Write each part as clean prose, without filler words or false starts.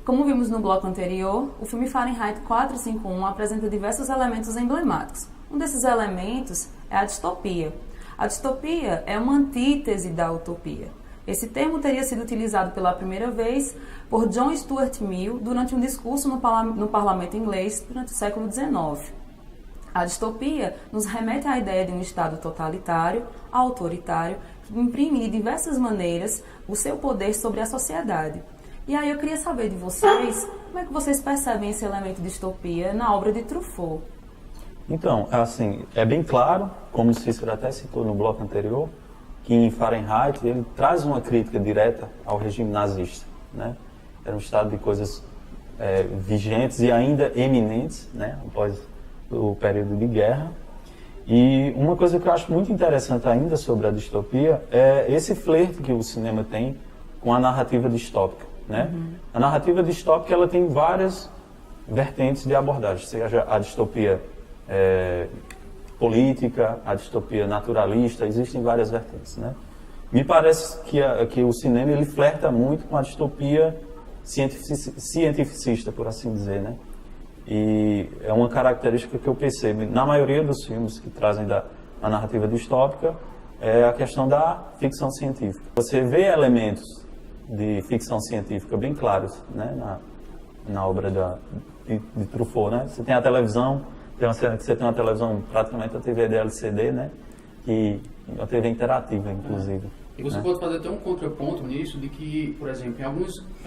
Como vimos no bloco anterior, o filme Fahrenheit 451 apresenta diversos elementos emblemáticos. Um desses elementos é a distopia. A distopia é uma antítese da utopia. Esse termo teria sido utilizado pela primeira vez por John Stuart Mill durante um discurso no parlamento inglês durante o século XIX. A distopia nos remete à ideia de um Estado totalitário, autoritário, que imprime de diversas maneiras o seu poder sobre a sociedade. E aí eu queria saber de vocês, como é que vocês percebem esse elemento de distopia na obra de Truffaut? Então, assim, é bem claro, como o Cícero até citou no bloco anterior, que em Fahrenheit ele traz uma crítica direta ao regime nazista, né? Era um estado de coisas vigentes e ainda eminentes, né? Após o período de guerra. E uma coisa que eu acho muito interessante ainda sobre a distopia é esse flerte que o cinema tem com a narrativa distópica, né? A narrativa distópica ela tem várias vertentes de abordagem, seja a distopia política, a distopia naturalista, existem várias vertentes, né? Me parece que o cinema ele flerta muito com a distopia cientificista, por assim dizer, né? E é uma característica que eu percebo na maioria dos filmes que trazem a narrativa distópica, é a questão da ficção científica. Você vê elementos de ficção científica bem claros, né, na obra de Truffaut, né? Você tem a televisão, tem uma cena que você tem uma televisão, praticamente a TV de LCD, né? E uma TV interativa, inclusive. E você pode fazer até um contraponto nisso, de que, por exemplo, em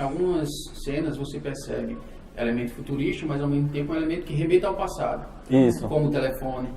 algumas cenas você percebe elemento futurista, mas ao mesmo tempo um elemento que remeta ao passado. Isso. Como o telefone,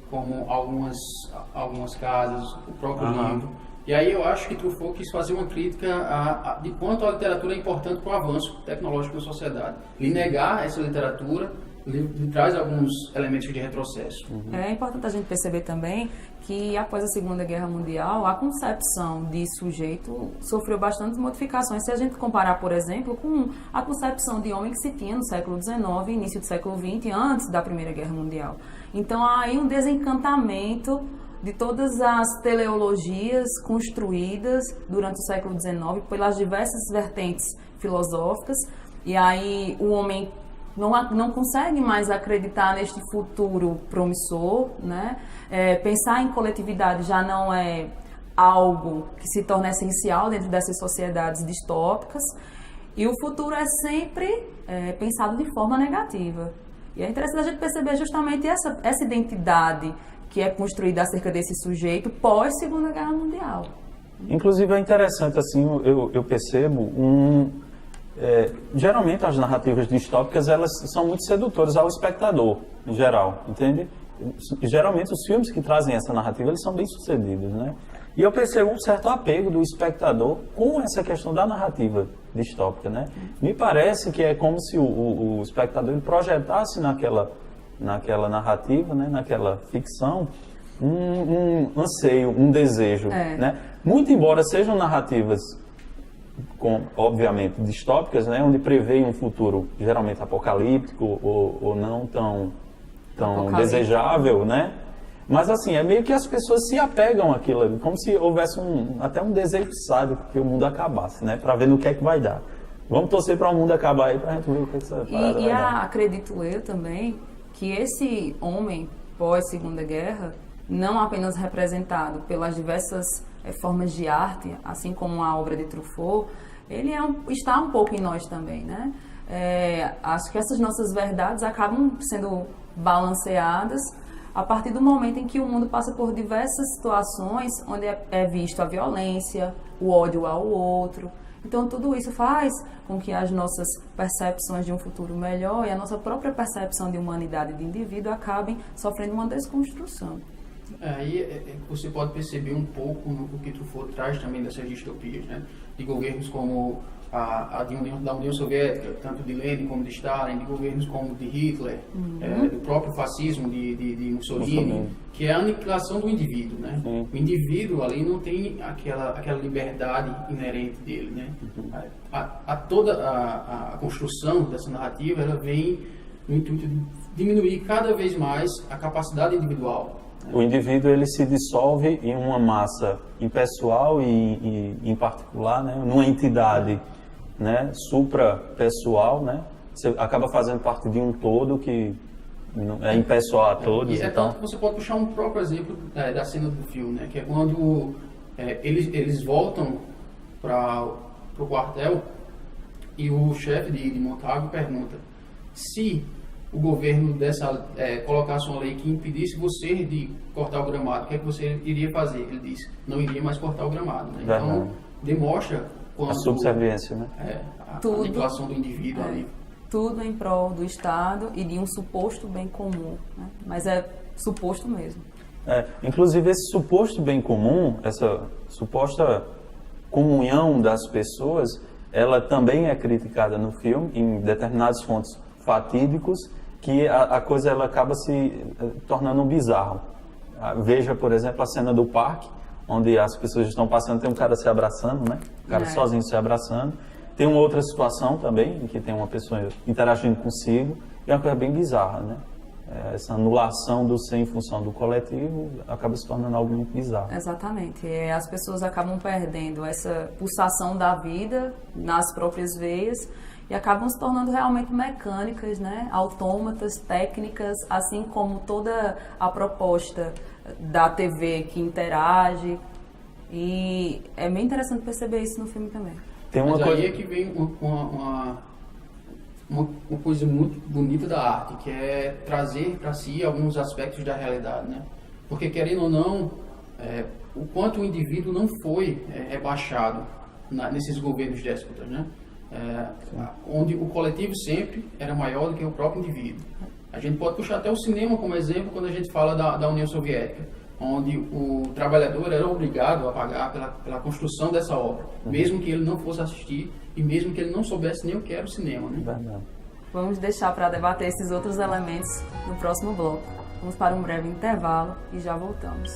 como algumas casas, o próprio livro. E aí eu acho que Truffaut quis fazer uma crítica de quanto a literatura é importante para o avanço tecnológico da sociedade. Lhe negar essa literatura lhe traz alguns elementos de retrocesso. É importante a gente perceber também que após a Segunda Guerra Mundial, a concepção de sujeito sofreu bastantes modificações. Se a gente comparar, por exemplo, com a concepção de homem que se tinha no século XIX, início do século XX, antes da Primeira Guerra Mundial. Então há aí um desencantamento de todas as teleologias construídas durante o século XIX pelas diversas vertentes filosóficas, e aí o homem não consegue mais acreditar neste futuro promissor, né? Pensar em coletividade já não é algo que se torna essencial dentro dessas sociedades distópicas, e o futuro é sempre pensado de forma negativa. E é interessante a gente perceber justamente essa identidade que é construída acerca desse sujeito pós-Segunda Guerra Mundial. Inclusive é interessante, assim, eu percebo geralmente as narrativas distópicas elas são muito sedutoras ao espectador, em geral, entende? Geralmente os filmes que trazem essa narrativa eles são bem sucedidos, né? E eu percebo um certo apego do espectador com essa questão da narrativa distópica, né? Me parece que é como se o espectador ele projetasse naquela narrativa, né? Naquela ficção, um anseio, um desejo, né? Muito embora sejam narrativas obviamente distópicas, né, onde prevê um futuro geralmente apocalíptico ou não tão desejável, né? Mas assim, é meio que as pessoas se apegam àquilo ali, como se houvesse até um desejo sádico que o mundo acabasse, né? Para ver no que é que vai dar. Vamos torcer para o mundo acabar aí para a gente ver o que essa parada vai dar. Acredito eu também que esse homem pós-Segunda Guerra, não apenas representado pelas diversas formas de arte, assim como a obra de Truffaut, ele está um pouco em nós também, né? Acho que essas nossas verdades acabam sendo balanceadas a partir do momento em que o mundo passa por diversas situações onde é visto a violência, o ódio ao outro. Então tudo isso faz com que as nossas percepções de um futuro melhor e a nossa própria percepção de humanidade de indivíduo acabem sofrendo uma desconstrução. Aí você pode perceber um pouco o que Truffaut traz também dessas distopias, né? De governos como da União Soviética, tanto de Lenin como de Stalin, de governos como de Hitler, do próprio fascismo de Mussolini, que é a aniquilação do indivíduo, né? O indivíduo ali não tem aquela liberdade inerente dele, né? Toda a construção dessa narrativa ela vem no intuito de diminuir cada vez mais a capacidade individual. O indivíduo ele se dissolve em uma massa impessoal e em particular, né, numa entidade né, supra-pessoal, né? Você acaba fazendo parte de um todo que é impessoal a todos. E é então... tanto que você pode puxar um próprio exemplo da cena do filme, né? Que é quando eles voltam para o quartel e o chefe de Montagu pergunta se o governo colocasse uma lei que impedisse você de cortar o gramado, o que é que você iria fazer? Ele disse, não iria mais cortar o gramado. Né? Então, demonstra quanto... A subserviência, né? A manipulação do indivíduo ali. Tudo em prol do Estado e de um suposto bem comum, né? Mas é suposto mesmo. Inclusive, esse suposto bem comum, essa suposta comunhão das pessoas, ela também é criticada no filme, em determinadas fontes fatídicos, que a coisa ela acaba se tornando um bizarro. Veja, por exemplo, a cena do parque, onde as pessoas estão passando, tem um cara se abraçando, né? O cara sozinho se abraçando. Tem uma outra situação também, em que tem uma pessoa interagindo consigo, e é uma coisa bem bizarra, né? Essa anulação do ser em função do coletivo acaba se tornando algo muito bizarro. Exatamente. As pessoas acabam perdendo essa pulsação da vida nas próprias veias e acabam se tornando realmente mecânicas, né? Autômatas, técnicas, assim como toda a proposta da TV que interage. E é bem interessante perceber isso no filme também. Tem uma Mas coisa... aí é que vem uma coisa muito bonita da arte, que é trazer para si alguns aspectos da realidade, né? Porque, querendo ou não, o quanto o indivíduo não foi rebaixado nesses governos déspotas, né? Onde o coletivo sempre era maior do que o próprio indivíduo. A gente pode puxar até o cinema como exemplo quando a gente fala da União Soviética, onde o trabalhador era obrigado a pagar pela construção dessa obra, mesmo que ele não fosse assistir e mesmo que ele não soubesse nem o que era o cinema, né? Verdade. Vamos deixar para debater esses outros elementos no próximo bloco. Vamos para um breve intervalo e já voltamos.